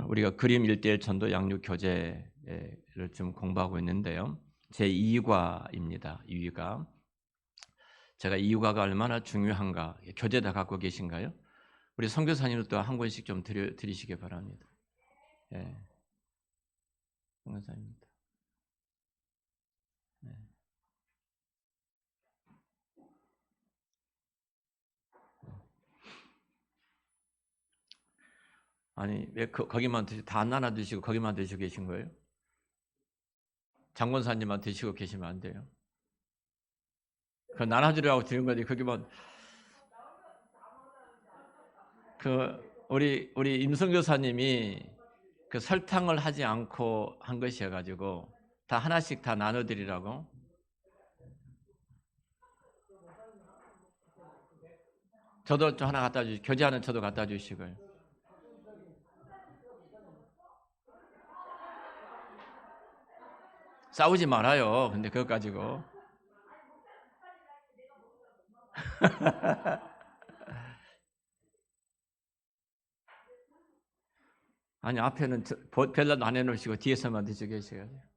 우리가 그림 1:1 전도 양육 교재를 좀 공부하고 있는데요. 제 2과입니다. 2과. 제가 2과가 얼마나 중요한가 교재 다 갖고 계신가요? 우리 선교사님도 한 권씩 좀 드리시기 바랍니다. 예. 선교사님도. 네. 아니 왜 거기만 다 나눠 드시고 거기만 드시고 계신 거예요? 장권사님만 드시고 계시면 안 돼요. 그 나눠주려고 드린 거지 거기만. 우리 임성교사님이 그 설탕을 하지 않고 한 것이어 가지고 다 하나씩 다 나눠 드리라고. 저도 좀 하나 갖다 주시. 교제하는 저도 갖다 주시고요. 싸우지 말아요. 근데 그것 가지고. 아니 앞에는 별로 안 해놓으시고 뒤에서만 드시고 계셔야죠.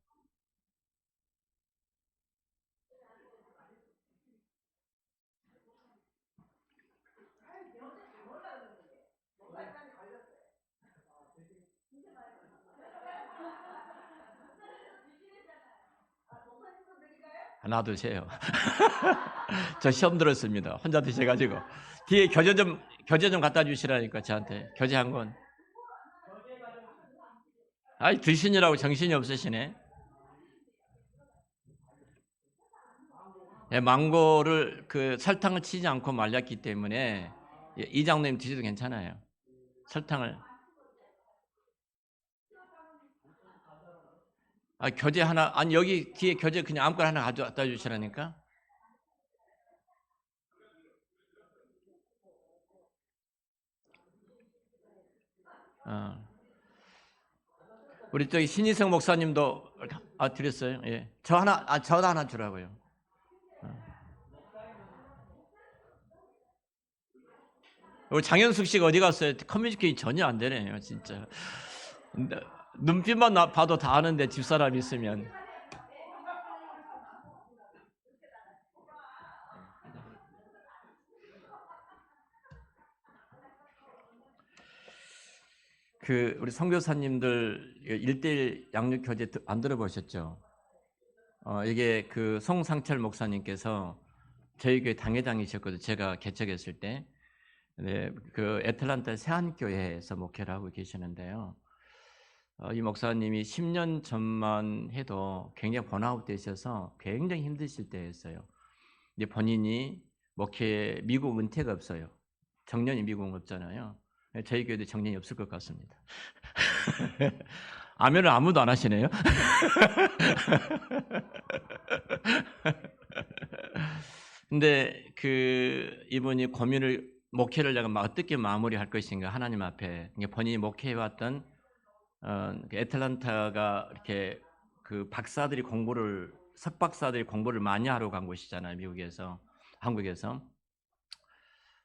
하나 드세요. 저 시험 들었습니다. 혼자 드셔가지고 뒤에 교재 좀 갖다 주시라니까 저한테 교재 한 권. 아이 드시느라고 정신이 없으시네. 예, 망고를 그 설탕을 치지 않고 말렸기 때문에 이장님 드셔도 괜찮아요. 설탕을. 교재 하나 아니 여기 뒤에 교재 그냥 아무거나 하나 가져다 주시라니까. 어. 우리 저기 신희성 목사님도 드렸어요. 예. 저 하나 주라고요. 우리 장현숙 씨가 어디 갔어요? 커뮤니케이션이 전혀 안 되네요, 진짜. 눈빛만 봐도 다 아는데 집사람 있으면. 우리 선교사님들 1:1 양육 교재 안 들어보셨죠? 이게 송상철 목사님께서 저희 교회 당회장이셨거든요. 제가 개척했을 때. 네, 애틀랜타 새한교회에서 목회를 하고 계시는데요. 이 목사님이 10년 전만 해도 굉장히 번아웃 되셔서 굉장히 힘드실 때였어요. 이제 본인이 미국 은퇴가 없어요. 정년이 미국 없잖아요. 저희 교회도 정년이 없을 것 같습니다. 아멘을 아무도 안 하시네요. 근데 이분이 목회를 내가 어떻게 마무리할 것인가 하나님 앞에 본인이 목회해왔던 애틀랜타가 이렇게 석박사들이 공부를 많이 하러 간 곳이잖아요. 한국에서.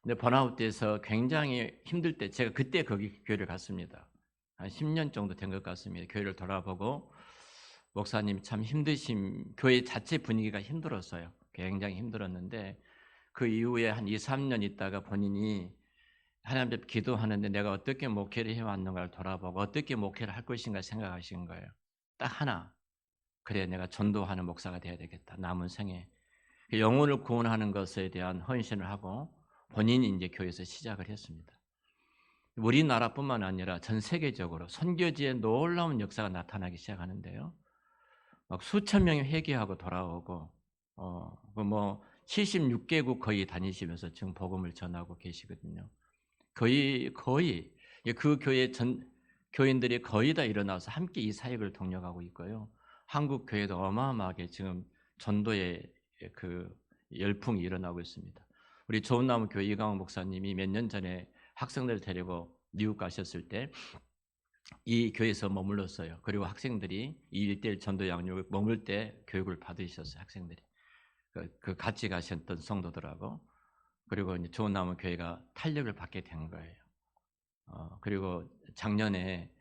근데 번아웃돼서 굉장히 힘들 때 제가 그때 거기 교회를 갔습니다. 한 10년 정도 된 것 같습니다. 교회를 돌아보고 목사님 참 교회 자체 분위기가 힘들었어요. 굉장히 힘들었는데 그 이후에 한 2-3년 있다가 본인이 하나님 앞에 기도하는데 내가 어떻게 목회를 해왔는가를 돌아보고 어떻게 목회를 할 것인가 생각하신 거예요. 딱 하나. 그래 내가 전도하는 목사가 돼야 되겠다. 남은 생에. 영혼을 구원하는 것에 대한 헌신을 하고 본인이 이제 교회에서 시작을 했습니다. 우리나라뿐만 아니라 전 세계적으로 선교지에 놀라운 역사가 나타나기 시작하는데요. 막 수천 명이 회개하고 돌아오고 76개국 거의 다니시면서 지금 복음을 전하고 계시거든요. 거의 그 교인들이 거의 다 일어나서 함께 이 사역을 동력하고 있고요. 한국 교회도 어마어마하게 지금 전도의 열풍이 일어나고 있습니다. 우리 좋은나무 교회 이강원 목사님이 몇 년 전에 학생들 데리고 미국 가셨을 때 이 교회에서 머물렀어요. 그리고 학생들이 이 1:1 전도 양육을 머물 때 교육을 받으셨어요. 학생들이 같이 가셨던 성도들하고. 그리고 이제 좋은나무 교회가 탄력을 받게 된 거예요. 그리고 작년에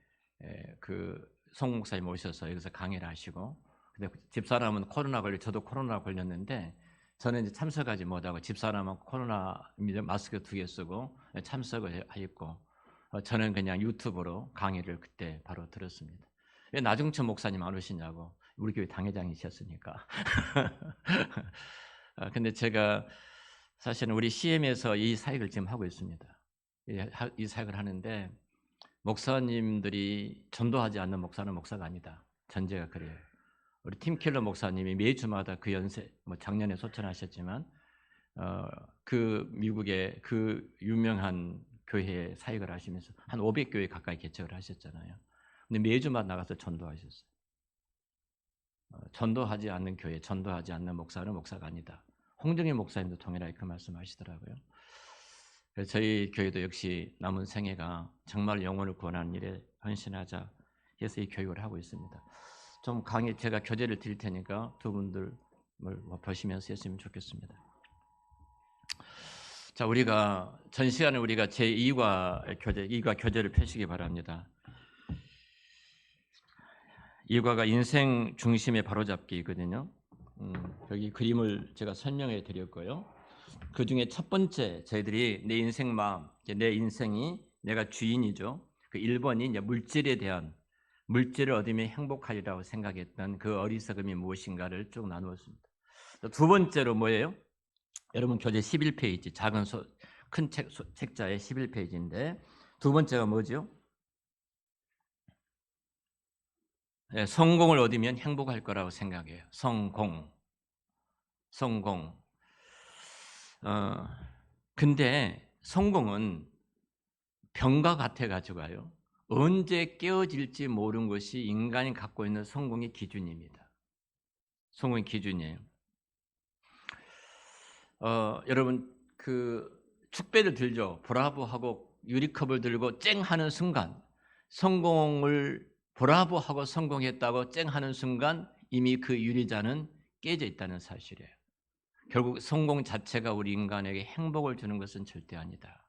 송 목사님 오셔서 여기서 강의를 하시고, 근데 집사람은 코로나 저도 코로나 걸렸는데 저는 이제 참석하지 못하고 집사람은 코로나 마스크 2개 쓰고 참석을 했고, 저는 그냥 유튜브로 강의를 그때 바로 들었습니다. 왜 나중천 목사님 안 오시냐고, 우리 교회 당회장이셨으니까. 근데 제가 사실은 우리 CM에서 이 사역을 지금 하고 있습니다. 이 사역을 하는데 목사님들이 전도하지 않는 목사는 목사가 아니다. 전제가 그래요. 우리 팀켈러 목사님이 매주마다 그 연세, 작년에 소천하셨지만 그 미국의 그 유명한 교회에 사역을 하시면서 한 500교회 가까이 개척을 하셨잖아요. 근데 매주마다 나가서 전도하셨어요. 전도하지 않는 교회, 전도하지 않는 목사는 목사가 아니다. 홍정일 목사님도 동일하게 그 말씀하시더라고요. 그래서 저희 교회도 역시 남은 생애가 정말 영혼을 구원하는 일에 헌신하자 해서 이 교육을 하고 있습니다. 좀 강의 제가 교재를 드릴 테니까 두 분들 보시면서 했으면 좋겠습니다. 자, 우리가 전 시간에 우리가 제2과 교재를 펴시기 바랍니다. 2과가 인생 중심의 바로잡기거든요. 여기 그림을 제가 설명해 드렸고요. 그 중에 첫 번째, 저희들이 내 인생 마음, 내 인생이 내가 주인이죠. 그 1번이 이제 물질을 얻으면 행복하리라고 생각했던 그 어리석음이 무엇인가를 쭉 나누었습니다. 두 번째로 뭐예요? 여러분 교재 11페이지, 큰 책자의 11페이지인데 두 번째가 뭐죠? 네, 성공을 얻으면 행복할 거라고 생각해요. 성공. 근데 성공은 병과 같아가지고요. 언제 깨어질지 모르는 것이 인간이 갖고 있는 성공의 기준입니다. 성공의 기준이에요. 여러분 그 축배를 들죠. 브라보하고 유리컵을 들고 쨍하는 순간, 성공을 브라보하고 성공했다고 쨍하는 순간 이미 그 유리잔은 깨져 있다는 사실이에요. 결국 성공 자체가 우리 인간에게 행복을 주는 것은 절대 아니다.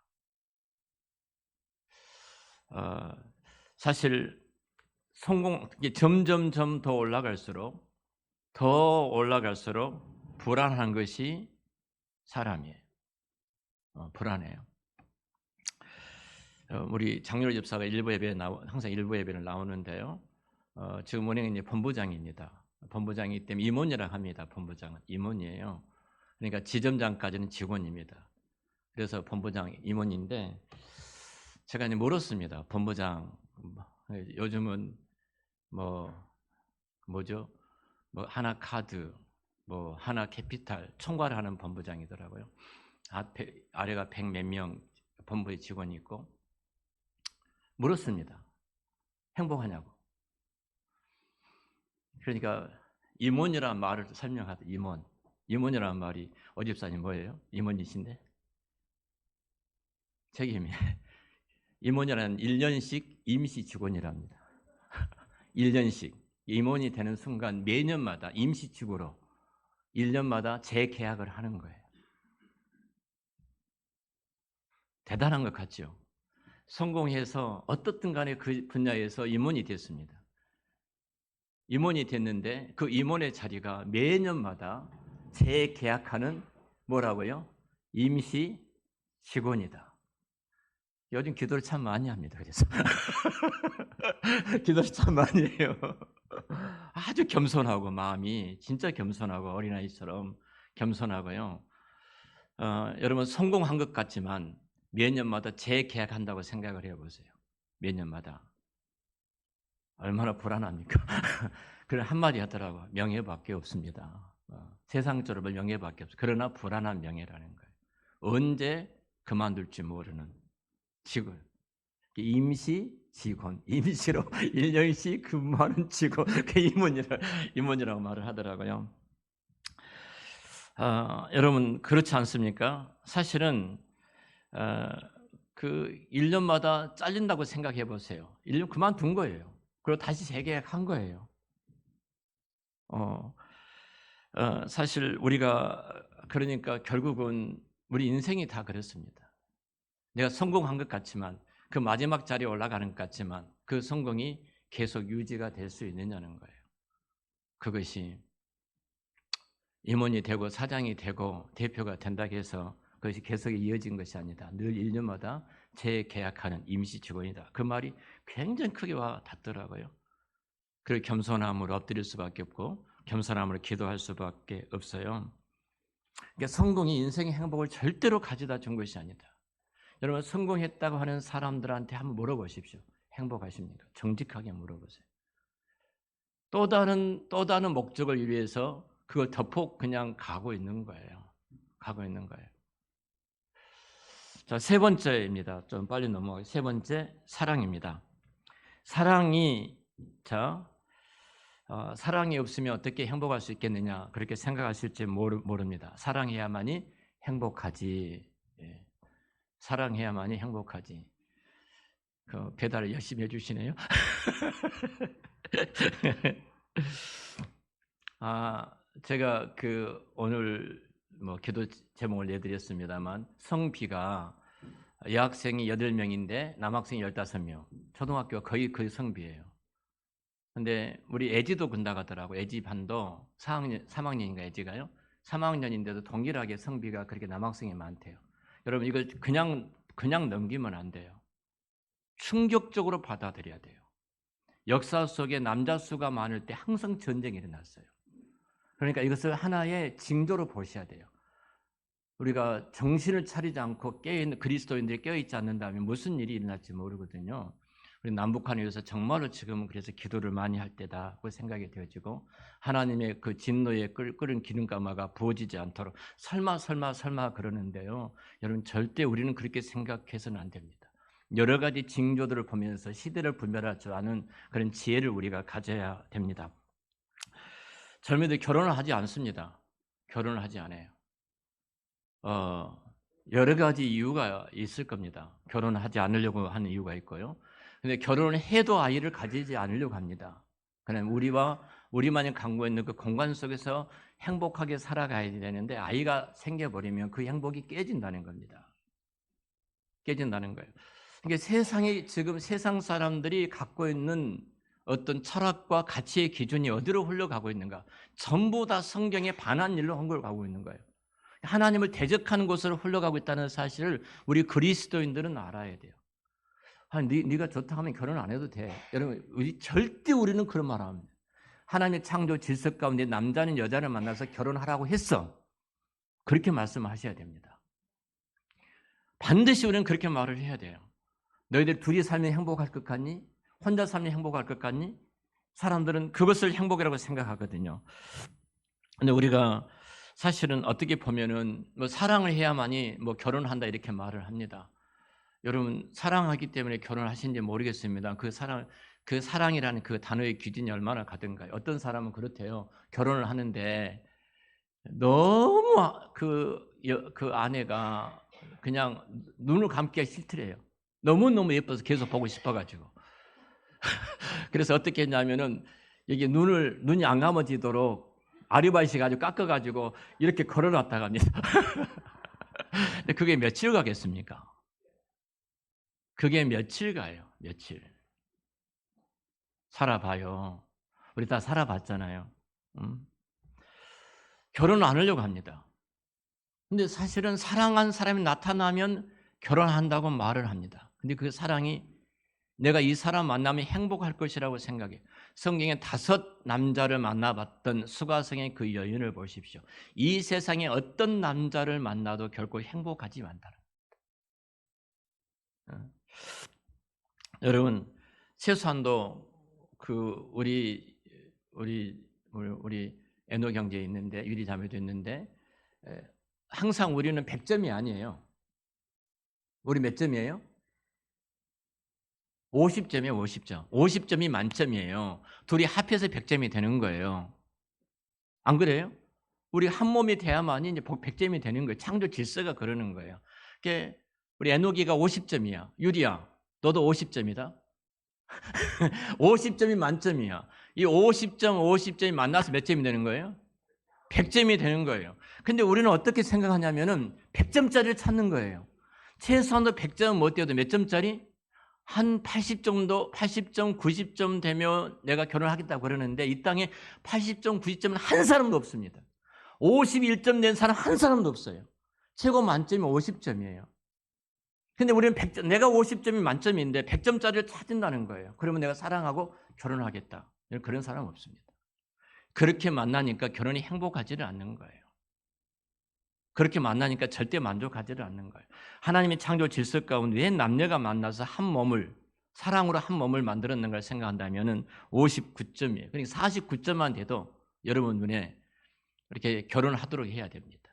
사실 성공이 점점 더 올라갈수록 불안한 것이 사람이에요. 불안해요. 우리 장렬 집사가 항상 일부 예배를 나오는데요. 지금 은행 이제 본부장입니다. 본부장이기 때문에 임원이라고 합니다. 본부장은 임원이에요. 그러니까 지점장까지는 직원입니다. 그래서 본부장 임원인데 제가 이제 물었습니다. 본부장, 요즘은 뭐죠? 하나카드, 하나캐피탈 총괄을 하는 본부장이더라고요. 아래가 100 몇 명 본부의 직원이 있고 물었습니다. 행복하냐고. 그러니까 임원이라는 말을 설명하다. 임원이라는 말이 어집사님 뭐예요? 임원이신데? 책임이. 임원이라는 1년씩 임시 직원이랍니다. 1년씩. 임원이 되는 순간 매년마다 임시직으로 1년마다 재계약을 하는 거예요. 대단한 것 같죠? 성공해서 어떻든 간에 그 분야에서 임원이 됐습니다. 임원이 됐는데 그 임원의 자리가 매년마다 재계약하는 뭐라고요? 임시 직원이다. 요즘 기도를 참 많이 합니다. 그래서 기도를 참 많이 해요. 아주 겸손하고 마음이 진짜 겸손하고 어린아이처럼 겸손하고요. 여러분 성공한 것 같지만 매년마다 재계약한다고 생각을 해보세요. 매년마다. 얼마나 불안합니까? 그런 한마디 하더라고. 명예밖에 없습니다. 세상적으로 명예밖에 없어요. 그러나 불안한 명예라는 거예요. 언제 그만둘지 모르는 직원. 임시 직원, 임시로 1년씩 근무하는 직원, 그 임원이라고 말을 하더라고요. 여러분 그렇지 않습니까? 사실은 그 1년마다 잘린다고 생각해 보세요. 1년 그만둔 거예요. 그리고 다시 재계약한 거예요. 사실 우리가 그러니까 결국은 우리 인생이 다 그렇습니다. 내가 성공한 것 같지만 그 마지막 자리에 올라가는 것 같지만 그 성공이 계속 유지가 될 수 있느냐는 거예요. 그것이 임원이 되고 사장이 되고 대표가 된다고 해서 그것이 계속 이어진 것이 아니다. 늘 1년마다 재계약하는 임시 직원이다. 그 말이 굉장히 크게 와 닿더라고요. 그리고 겸손함으로 엎드릴 수밖에 없고 겸손함으로 기도할 수밖에 없어요. 그러니까 성공이 인생의 행복을 절대로 가져다 준 것이 아니다. 여러분 성공했다고 하는 사람들한테 한번 물어보십시오. 행복하십니까? 정직하게 물어보세요. 또 다른 목적을 위해서 그걸 덮고 그냥 가고 있는 거예요. 가고 있는 거예요. 자, 세 번째입니다. 좀 빨리 넘어가요. 세 번째, 사랑입니다. 사랑이 사랑이 없으면 어떻게 행복할 수 있겠느냐 그렇게 생각하실지 모릅니다. 사랑해야만이 행복하지. 예. 사랑해야만이 행복하지. 그 배달을 열심히 해주시네요. 제가 오늘 기도 제목을 내드렸습니다만 성비가 여학생이 8명인데 남학생이 15명. 초등학교가 거의 그 성비예요. 근데 우리 애지도 군다 가더라고요. 애지 반도 3학년인가 애지가요. 3학년인데도 동일하게 성비가 그렇게 남학생이 많대요. 여러분 이걸 그냥 넘기면 안 돼요. 충격적으로 받아들여야 돼요. 역사 속에 남자 수가 많을 때 항상 전쟁이 일어났어요. 그러니까 이것을 하나의 징조로 보셔야 돼요. 우리가 정신을 차리지 않고 깨어있는 그리스도인들이 깨어있지 않는다면 무슨 일이 일어날지 모르거든요. 우리 남북한에 의해서 정말로 지금은 그래서 기도를 많이 할 때다고 생각이 되어지고 하나님의 그 진노에 끓은 기름가마가 부어지지 않도록 설마 그러는데요. 여러분 절대 우리는 그렇게 생각해서는 안 됩니다. 여러 가지 징조들을 보면서 시대를 분별할 줄 아는 그런 지혜를 우리가 가져야 됩니다. 젊은이들 결혼을 하지 않습니다. 결혼을 하지 않아요. 여러 가지 이유가 있을 겁니다. 결혼을 하지 않으려고 하는 이유가 있고요. 근데 결혼을 해도 아이를 가지지 않으려고 합니다. 그냥 우리만이 갖고 있는 그 공간 속에서 행복하게 살아가야 되는데 아이가 생겨버리면 그 행복이 깨진다는 겁니다. 깨진다는 거예요. 그러니까 지금 세상 사람들이 갖고 있는 어떤 철학과 가치의 기준이 어디로 흘러가고 있는가? 전부 다 성경에 반한 일로 흘러가고 있는 거예요. 하나님을 대적하는 곳으로 흘러가고 있다는 사실을 우리 그리스도인들은 알아야 돼요. 네가 좋다 하면 결혼 안 해도 돼. 여러분, 절대 우리는 그런 말 안 합니다. 하나님의 창조 질서 가운데 남자는 여자를 만나서 결혼하라고 했어. 그렇게 말씀하셔야 됩니다. 반드시 우리는 그렇게 말을 해야 돼요. 너희들 둘이 살면 행복할 것 같니? 혼자 살면 행복할 것 같니? 사람들은 그것을 행복이라고 생각하거든요. 근데 우리가 사실은 어떻게 보면은 사랑을 해야만이 결혼한다 이렇게 말을 합니다. 여러분 사랑하기 때문에 결혼하신지 모르겠습니다. 그 사랑이라는 그 단어의 기준이 얼마나 가든가요. 어떤 사람은 그렇대요. 결혼을 하는데 너무 그 아내가 그냥 눈을 감기가 싫더래요. 너무너무 예뻐서 계속 보고 싶어가지고. 그래서 어떻게 했냐면은 여기 눈이 안 감아지도록 아르바이트 가지고 깎아가지고 이렇게 걸어놨다가 합니다. 근데 그게 며칠 가겠습니까? 그게 며칠 가요? 며칠. 살아봐요. 우리 다 살아봤잖아요. 결혼을 안 하려고 합니다. 근데 사실은 사랑한 사람이 나타나면 결혼한다고 말을 합니다. 근데 그 사랑이 내가 이 사람 만나면 행복할 것이라고 생각해. 성경에 5 남자를 만나봤던 수가성의 그 여인을 보십시오. 이 세상에 어떤 남자를 만나도 결코 행복하지 않다는 겁니다. 여러분 최소한도 우리 에노 경제에 있는데 유리 자매도 있는데 항상 우리는 100점이 아니에요. 우리 몇 점이에요? 50점이에요. 50점. 50점이 만점이에요. 둘이 합해서 100점이 되는 거예요. 안 그래요? 우리 한 몸이 돼야만이 이제 100점이 되는 거예요. 창조 질서가 그러는 거예요. 그러니까 우리 에노기가 50점이야. 유리야, 너도 50점이다. 50점이 만점이야. 이 50점이 만나서 몇 점이 되는 거예요? 100점이 되는 거예요. 근데 우리는 어떻게 생각하냐면은 100점짜리를 찾는 거예요. 최소한도 100점은 못 되어도 몇 점짜리? 한 80 정도, 80점, 90점 되면 내가 결혼하겠다고 그러는데 이 땅에 80점, 90점은 한 사람도 없습니다. 51점 낸 사람 한 사람도 없어요. 최고 만점이 50점이에요. 근데 우리는 100점, 내가 50점이 만점인데 100점짜리를 찾는다는 거예요. 그러면 내가 사랑하고 결혼하겠다. 그런 사람 없습니다. 그렇게 만나니까 결혼이 행복하지를 않는 거예요. 그렇게 만나니까 절대 만족하지를 않는 거예요. 하나님의 창조 질서 가운데 왜 남녀가 만나서 한 몸을 사랑으로 한 몸을 만들었는가를 생각한다면은 59점이에요. 그러니까 49점만 돼도 여러분 눈에 이렇게 결혼하도록 해야 됩니다.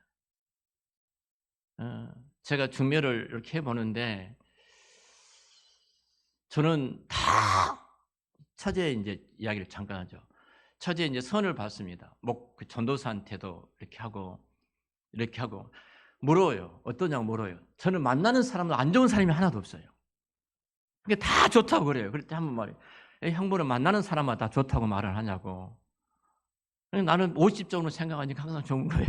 제가 중매를 이렇게 해보는데 저는 다 처제 이제 이야기를 잠깐 하죠. 처제 이제 선을 받습니다. 그 전도사한테도 이렇게 하고 물어요. 어떠냐고 물어요. 저는 만나는 사람도 안 좋은 사람이 하나도 없어요. 그게 다 좋다고 그래요. 그럴 때 한번 말해요. 형부는 만나는 사람마다 다 좋다고 말을 하냐고. 나는 50점으로 생각하니까 항상 좋은 거예요.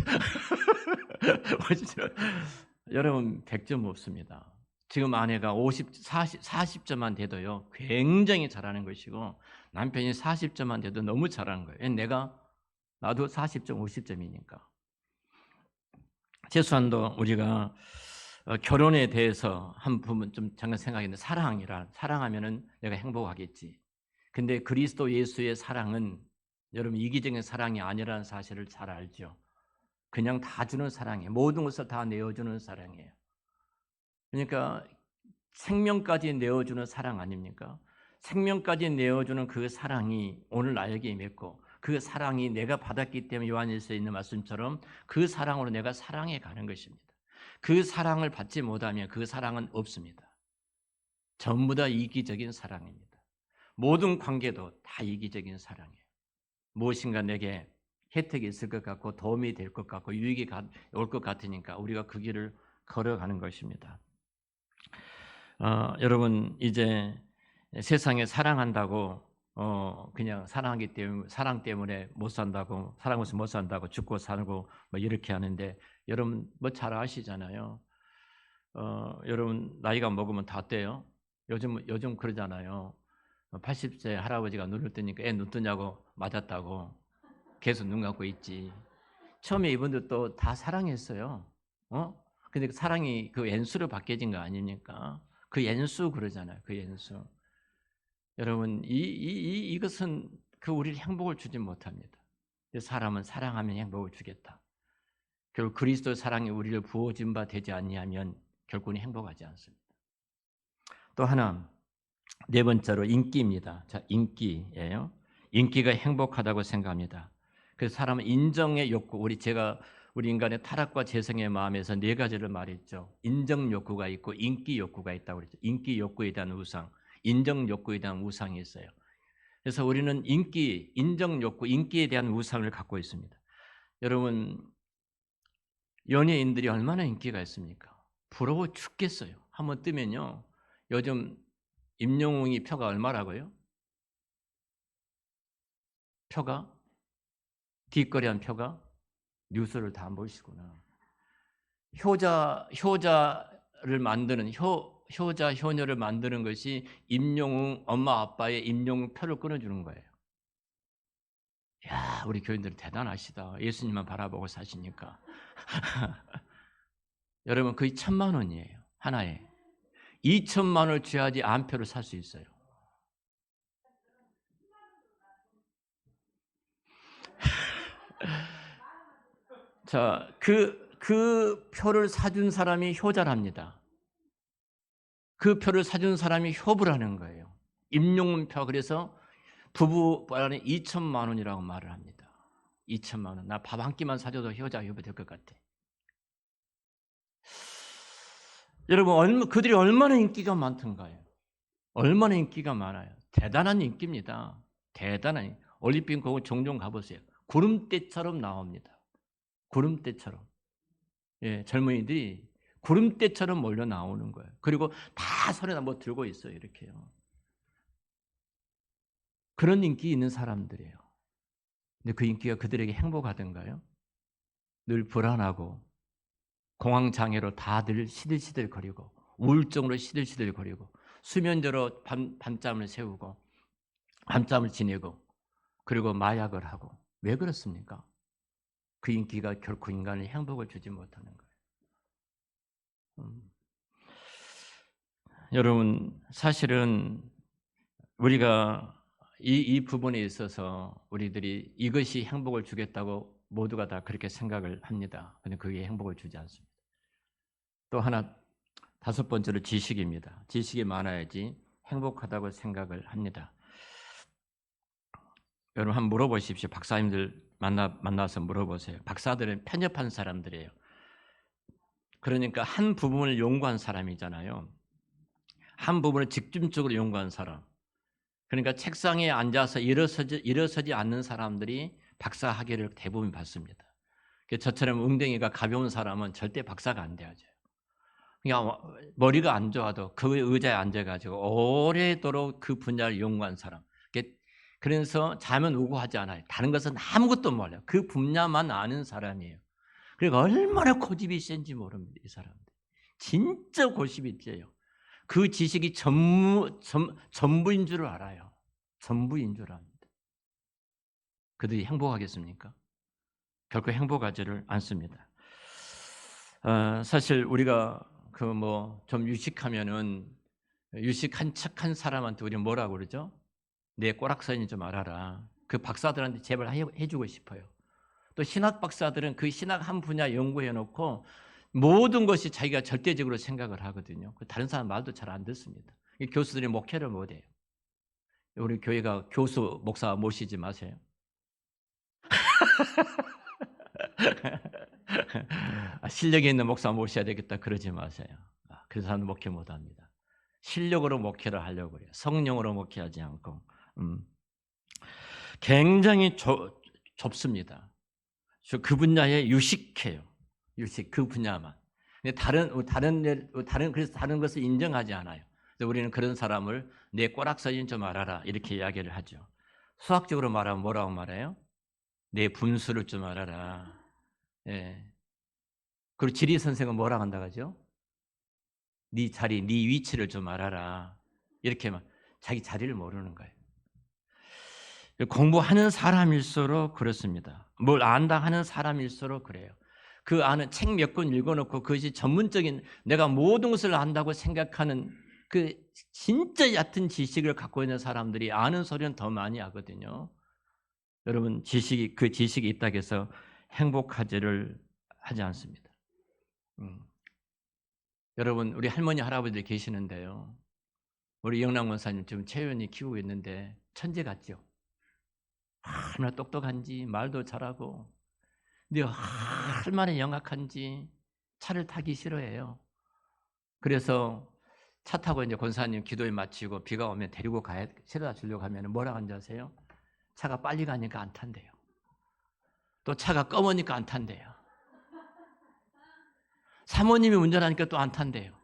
50점. 여러분 100점 없습니다. 지금 아내가 40점만 돼도요. 굉장히 잘하는 것이고 남편이 40점만 돼도 너무 잘하는 거예요. 나도 40점, 50점이니까. 최소한도 우리가 결혼에 대해서 한 부분 좀 잠깐 생각했는데 사랑하면은 내가 행복하겠지. 근데 그리스도 예수의 사랑은 여러분 이기적인 사랑이 아니라는 사실을 잘 알죠. 그냥 다 주는 사랑이에요. 모든 것을 다 내어주는 사랑이에요. 그러니까 생명까지 내어주는 사랑 아닙니까? 생명까지 내어주는 그 사랑이 오늘 나에게 임했고 그 사랑이 내가 받았기 때문에 요한일서에 있는 말씀처럼 그 사랑으로 내가 사랑해 가는 것입니다. 그 사랑을 받지 못하면 그 사랑은 없습니다. 전부 다 이기적인 사랑입니다. 모든 관계도 다 이기적인 사랑이에요. 무엇인가 내게 혜택이 있을 것 같고 도움이 될 것 같고 유익이 올 것 같으니까 우리가 그 길을 걸어가는 것입니다. 여러분 이제 세상에 사랑한다고 그냥 사랑 때문에 못 산다고 사랑 없이 못 산다고 죽고 살고 뭐 이렇게 하는데 여러분 뭐 잘 아시잖아요. 여러분 나이가 먹으면 다 떼요. 요즘 그러잖아요. 80세 할아버지가 눈을 뜨니까 애 눈 뜨냐고 맞았다고 계속 눈 감고 있지. 처음에 이분들도 다 사랑했어요. 근데 그 사랑이 그 연수로 바뀌어진 거 아닙니까? 그 연수 그러잖아요. 그 연수. 여러분 이것은 그 우리를 행복을 주지 못합니다. 사람은 사랑하면 행복을 주겠다. 결국 그리스도의 사랑이 우리를 부어진 바 되지 않냐면 결국은 행복하지 않습니다. 또 하나 네 번째로 인기입니다. 자, 인기예요. 인기가 행복하다고 생각합니다. 그래서 사람은 인정의 욕구, 우리 인간의 타락과 재성의 마음에서 네 가지를 말했죠. 인정 욕구가 있고 인기 욕구가 있다고 그랬죠. 인기 욕구에 대한 우상, 인정 욕구에 대한 우상이 있어요. 그래서 우리는 인정 욕구, 인기에 대한 우상을 갖고 있습니다. 여러분, 연예인들이 얼마나 인기가 있습니까? 부러워 죽겠어요. 한번 뜨면요. 요즘 임영웅이 표가 얼마라고요? 표가? 뒷거래한 표가? 뉴스를 다 안 보시구나. 효자를 만드는 효자 효녀를 만드는 것이 임영웅 엄마 아빠의 임영웅 표를 끊어주는 거예요. 야, 우리 교인들 대단하시다. 예수님만 바라보고 사시니까. 여러분 거의 1,000만 원이에요. 하나에. 2,000만 원을 줘야지 안표를 살 수 있어요. 자, 그 표를 사준 사람이 효자랍니다. 그 표를 사준 사람이 효부라는 거예요. 임용표. 그래서 부부간에 2,000만 원이라고 말을 합니다. 2,000만 원. 나 밥 한 끼만 사줘도 효자 효부 될 것 같아. 여러분 그들이 얼마나 인기가 많던가요? 얼마나 인기가 많아요? 대단한 인기입니다. 대단한 올림픽 공원 종종 가보세요. 구름대처럼 나옵니다. 구름대처럼. 예, 젊은이들이 구름대처럼 몰려 나오는 거예요. 그리고 다 손에다 뭐 들고 있어요. 이렇게요. 그런 인기 있는 사람들이에요. 근데 그 인기가 그들에게 행복하던가요? 늘 불안하고 공황장애로 다들 시들시들거리고 우울증으로 시들시들거리고 수면제로 밤잠을 새우고 밤잠을 지내고 그리고 마약을 하고 왜 그렇습니까? 그 인기가 결코 인간에 행복을 주지 못하는 거예요. 여러분 사실은 우리가 이 부분에 있어서 우리들이 이것이 행복을 주겠다고 모두가 다 그렇게 생각을 합니다. 근데 그게 행복을 주지 않습니다. 또 하나 다섯 번째로 지식입니다. 지식이 많아야지 행복하다고 생각을 합니다. 여러분 한번 물어보십시오. 박사님들 만나서 물어보세요. 박사들은 편협한 사람들이에요. 그러니까 한 부분을 연구한 사람이잖아요. 한 부분을 집중적으로 연구한 사람. 그러니까 책상에 앉아서 일어서지 않는 사람들이 박사 학위를 대부분 받습니다. 저처럼 웅덩이가 가벼운 사람은 절대 박사가 안 돼야죠. 그냥 머리가 안 좋아도 그 의자에 앉아가지고 오래도록 그 분야를 연구한 사람. 그래서 자면 우고하지 않아요. 다른 것은 아무것도 몰라요. 그 분야만 아는 사람이에요. 그러니까 얼마나 고집이 센지 모릅니다. 이 사람들. 진짜 고집이 세요. 그 지식이 전부인 줄 알아요. 전부인 줄 압니다. 그들이 행복하겠습니까? 결코 행복하지를 않습니다. 사실 우리가 좀 유식하면은 유식한 척한 사람한테 우리 뭐라고 그러죠? 내 꼬락서니 좀 알아라. 그 박사들한테 제발 해주고 싶어요. 또 신학 박사들은 그 신학 한 분야 연구해 놓고 모든 것이 자기가 절대적으로 생각을 하거든요. 다른 사람 말도 잘 안 듣습니다. 교수들이 목회를 못해요. 우리 교회가 교수, 목사 모시지 마세요. 실력이 있는 목사 모셔야 되겠다 그러지 마세요. 그 사람은 목회 못합니다. 실력으로 목회를 하려고 해요. 성령으로 목회하지 않고 굉장히 좁습니다. 그 분야에 유식해요. 유식 그 분야만. 근데 그래서 다른 것을 인정하지 않아요. 그래서 우리는 그런 사람을 내 꼬락서진 좀 알아라 이렇게 이야기를 하죠. 수학적으로 말하면 뭐라고 말해요? 내 분수를 좀 알아라. 예. 그리고 지리 선생은 뭐라고 한다고 하죠? 네 자리, 네 위치를 좀 알아라. 이렇게만 자기 자리를 모르는 거예요. 공부하는 사람일수록 그렇습니다. 뭘 안다 하는 사람일수록 그래요. 그 아는 책 몇 권 읽어놓고 그것이 전문적인 내가 모든 것을 안다고 생각하는 그 진짜 얕은 지식을 갖고 있는 사람들이 아는 소리는 더 많이 하거든요. 여러분 그 지식이 있다고 해서 행복하지를 하지 않습니다. 여러분 우리 할머니 할아버지들 계시는데요. 우리 영남 원사님 지금 채연이 키우고 있는데 천재 같죠? 얼마나 똑똑한지 말도 잘하고 근데 얼마나 영악한지 차를 타기 싫어해요. 그래서 차 타고 이제 권사님 기도에 마치고 비가 오면 데리고 실어다 주려고 하면 뭐라고 하는지 아세요? 차가 빨리 가니까 안 탄대요. 또 차가 검으니까 안 탄대요. 사모님이 운전하니까 또 안 탄대요.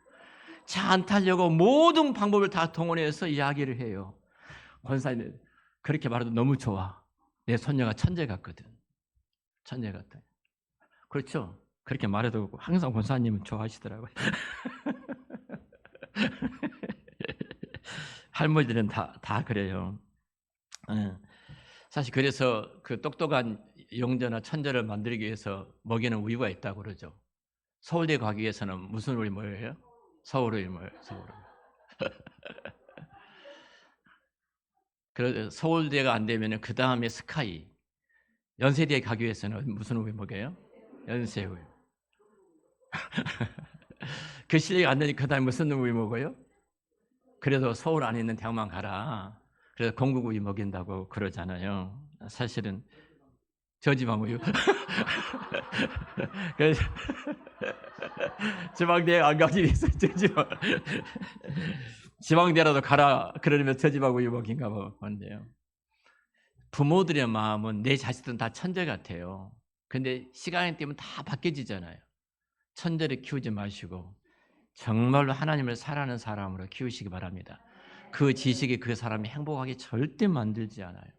차 안 타려고 모든 방법을 다 동원해서 이야기를 해요. 권사님 그렇게 말해도 너무 좋아. 내 손녀가 천재 같거든. 천재 같아. 그렇죠? 그렇게 말해도 항상 권사님은 좋아하시더라고요. 할머니들은 다 그래요. 사실 그래서 그 똑똑한 영재나 천재를 만들기 위해서 먹이는 우유가 있다고 그러죠. 서울대 가기 위해서는 무슨 우유 뭐예요? 서울우유 뭐예요? 서울우유. 그래서 서울대가 안 되면 그 다음에 스카이. 연세대에 가기 위해서는 무슨 우유 먹여요? 연세우유. 그 실력이 안 되니까 그 다음에 무슨 우유 먹어요? 그래도 서울 안에 있는 대학만 가라. 그래서 공국 우유 먹인다고 그러잖아요. 사실은 저지방 우유. 그래서 지방대에 안 가기 위해서 지방대라도 가라. 그러면 저지방 우유 먹인가 본데요. 부모들의 마음은 내 자식들은 다 천재 같아요. 근데 시간이 되면 다 바뀌어지잖아요. 천재를 키우지 마시고 정말로 하나님을 사랑하는 사람으로 키우시기 바랍니다. 그 지식이 그 사람이 행복하게 절대 만들지 않아요.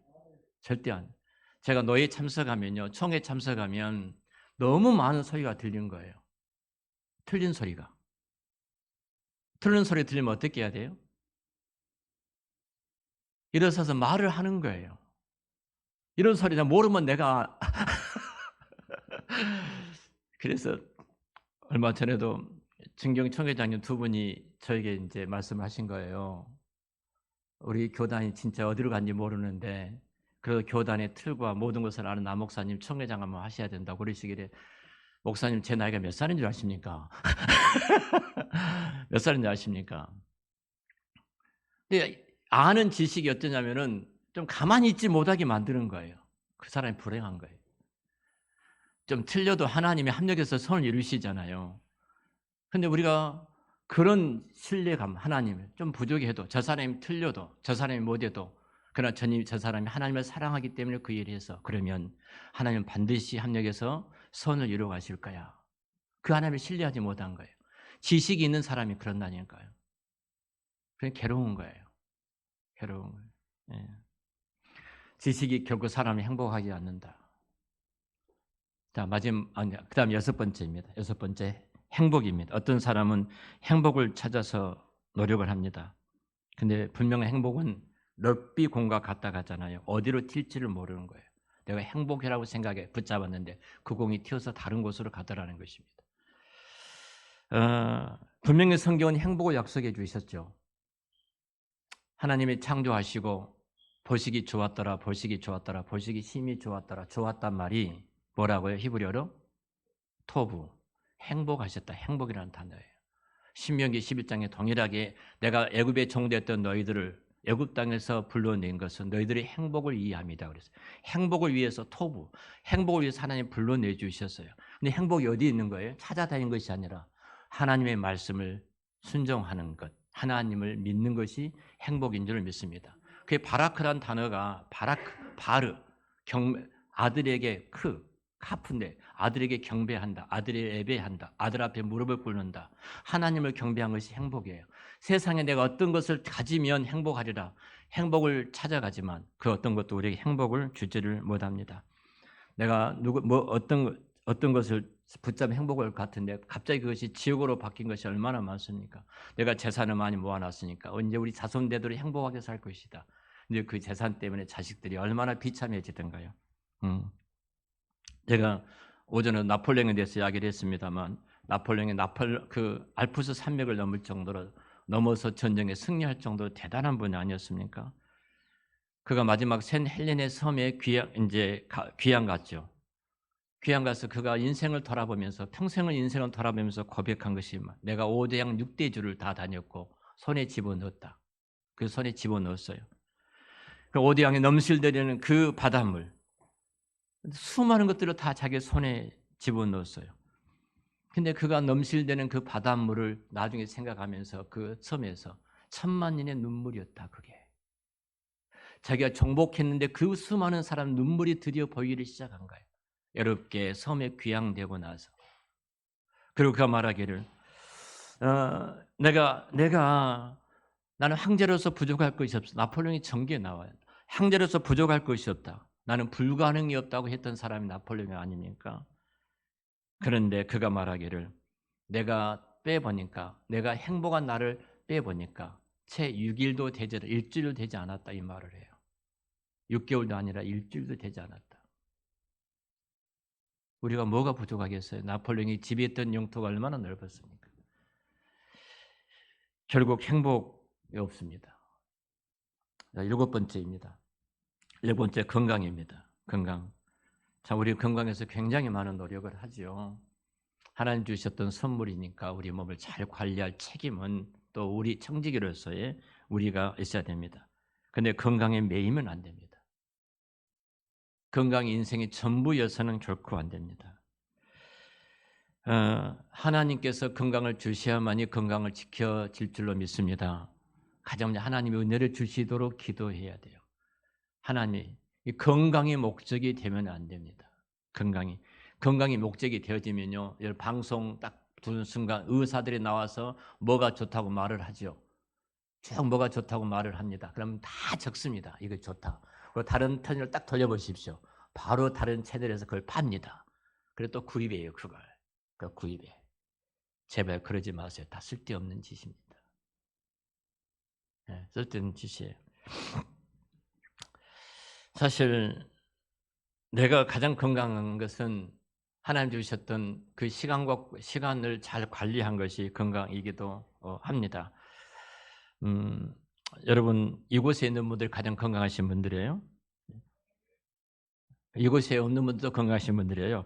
절대 안. 제가 노예 참석하면요. 총회 참석하면 너무 많은 소리가 들린 거예요. 틀린 소리가. 틀린 소리 들리면 어떻게 해야 돼요? 일어서서 말을 하는 거예요. 이런 소리 잘 모르면 내가 그래서 얼마 전에도 진경 총회장님 두 분이 저에게 이제 말씀하신 거예요. 우리 교단이 진짜 어디로 간지 모르는데 그 교단의 틀과 모든 것을 아는 남 목사님 총회장 한번 하셔야 된다고 그러시길래 목사님 제 나이가 몇 살인 줄 아십니까? 몇 살인 줄 아십니까? 근데 아는 지식이 어떠냐면은 좀 가만히 있지 못하게 만드는 거예요. 그 사람이 불행한 거예요. 좀 틀려도 하나님이 합력해서 선을 이루시잖아요. 근데 우리가 그런 신뢰감, 하나님을 좀 부족해도 저 사람이 틀려도 저 사람이 못해도 그러나 저 사람이 하나님을 사랑하기 때문에 그 일을 해서 그러면 하나님은 반드시 합력해서 선을 이루어 가실 거야. 그 하나님을 신뢰하지 못한 거예요. 지식이 있는 사람이 그런다니까요. 그게 괴로운 거예요. 괴로운 거예요. 예. 지식이 결국 사람을 행복하게 않는다. 자, 그다음 여섯 번째입니다. 여섯 번째 행복입니다. 어떤 사람은 행복을 찾아서 노력을 합니다. 근데 분명 행복은 럭비 공과 같다 가잖아요. 어디로 튈지를 모르는 거예요. 내가 행복이라고 생각해 붙잡았는데 그 공이 튀어서 다른 곳으로 가더라는 것입니다. 분명히 성경은 행복을 약속해 주셨죠. 하나님이 창조하시고 보시기 좋았더라, 보시기 좋았더라, 보시기 심히 좋았더라, 좋았단 말이 뭐라고요? 히브리어로? 토부, 행복하셨다. 행복이라는 단어예요. 신명기 11장에 동일하게 내가 애굽에 종되었던 너희들을 애굽 땅에서 불러낸 것은 너희들의 행복을 위함이다. 그래서 행복을 위해서 토부, 행복을 위해서 하나님 불러내 주셨어요. 근데 행복이 어디 있는 거예요? 찾아다니는 것이 아니라 하나님의 말씀을 순종하는 것, 하나님을 믿는 것이 행복인 줄 믿습니다. 그 바라크란 단어가 바르, 아들에게 카프인데 아들에게 경배한다. 아들에게 예배한다. 아들 앞에 무릎을 꿇는다. 하나님을 경배한 것이 행복이에요. 세상에 내가 어떤 것을 가지면 행복하리라. 행복을 찾아가지만 그 어떤 것도 우리에게 행복을 주지를 못합니다. 내가 어떤 것을 붙잡으면 행복할 것 같은데 갑자기 그것이 지옥으로 바뀐 것이 얼마나 많습니까? 내가 재산을 많이 모아놨으니까 이제 우리 자손대들이 행복하게 살 것이다. 근데 그 재산 때문에 자식들이 얼마나 비참해지던가요. 제가 오전에 나폴레옹에 대해서 이야기를 했습니다만 나폴레옹이 알프스 산맥을 넘을 정도로 넘어서 전쟁에 승리할 정도로 대단한 분이 아니었습니까? 그가 마지막 센 헬렌의 섬에 귀양 갔죠. 귀양 가서 그가 인생을 돌아보면서 평생을 인생을 돌아보면서 고백한 것이 내가 5대양 6대주를 다 다녔고 손에 집어넣었다. 그 손에 집어넣었어요. 그 5대양에 넘실대려는 그 바닷물 수많은 것들을 다 자기 손에 집어넣었어요. 근데 그가 넘실대는 그 바닷물을 나중에 생각하면서 그 섬에서 천만인의 눈물이었다 그게. 자기가 정복했는데 그 수많은 사람 눈물이 드디어 보이기 시작한 거예요. 외롭게 섬에 귀양되고 나서. 그리고 그가 말하기를 나는 황제로서 부족할 것이 없어. 나폴레옹이 전기에 나와요. 황제로서 부족할 것이 없다. 나는 불가능이 없다고 했던 사람이 나폴레옹이 아닙니까? 그런데 그가 말하기를 내가 행복한 날을 빼보니까 채 6일도 되지 않았다. 일주일도 되지 않았다 이 말을 해요. 6개월도 아니라 일주일도 되지 않았다. 우리가 뭐가 부족하겠어요? 나폴레옹이 지배했던 영토가 얼마나 넓었습니까? 결국 행복이 없습니다. 자, 일곱 번째입니다. 일곱 번째 건강입니다. 건강. 자, 우리 건강에서 굉장히 많은 노력을 하죠. 하나님 주셨던 선물이니까 우리 몸을 잘 관리할 책임은 또 우리 청지기로서의 우리가 있어야 됩니다. 그런데 건강에 매이면 안 됩니다. 건강이 인생의 전부여서는 결코 안 됩니다. 하나님께서 건강을 주셔야만이 건강을 지켜질 줄로 믿습니다. 가장 먼저 하나님의 은혜를 주시도록 기도해야 돼요. 하나님, 이 건강이 목적이 되면 안 됩니다. 건강이 목적이 되어지면요, 방송 딱 두는 순간 의사들이 나와서 뭐가 좋다고 말을 하죠. 쭉 뭐가 좋다고 말을 합니다. 그러면 다 적습니다. 이거 좋다. 그리고 다른 터널 딱 돌려보십시오. 바로 다른 채널에서 그걸 팝니다. 그리고 또 구입해요, 그걸. 그 구입해. 제발 그러지 마세요. 다 쓸데없는 짓입니다. 네, 쓸데없는 짓이에요. 사실 내가 가장 건강한 것은 하나님 주셨던 그 시간을 잘 관리한 것이 건강이기도 합니다. 음 여러분 이곳에 있는 분들 가장 건강하신 분들이에요? 이곳에 없는 분들도 건강하신 분들이에요.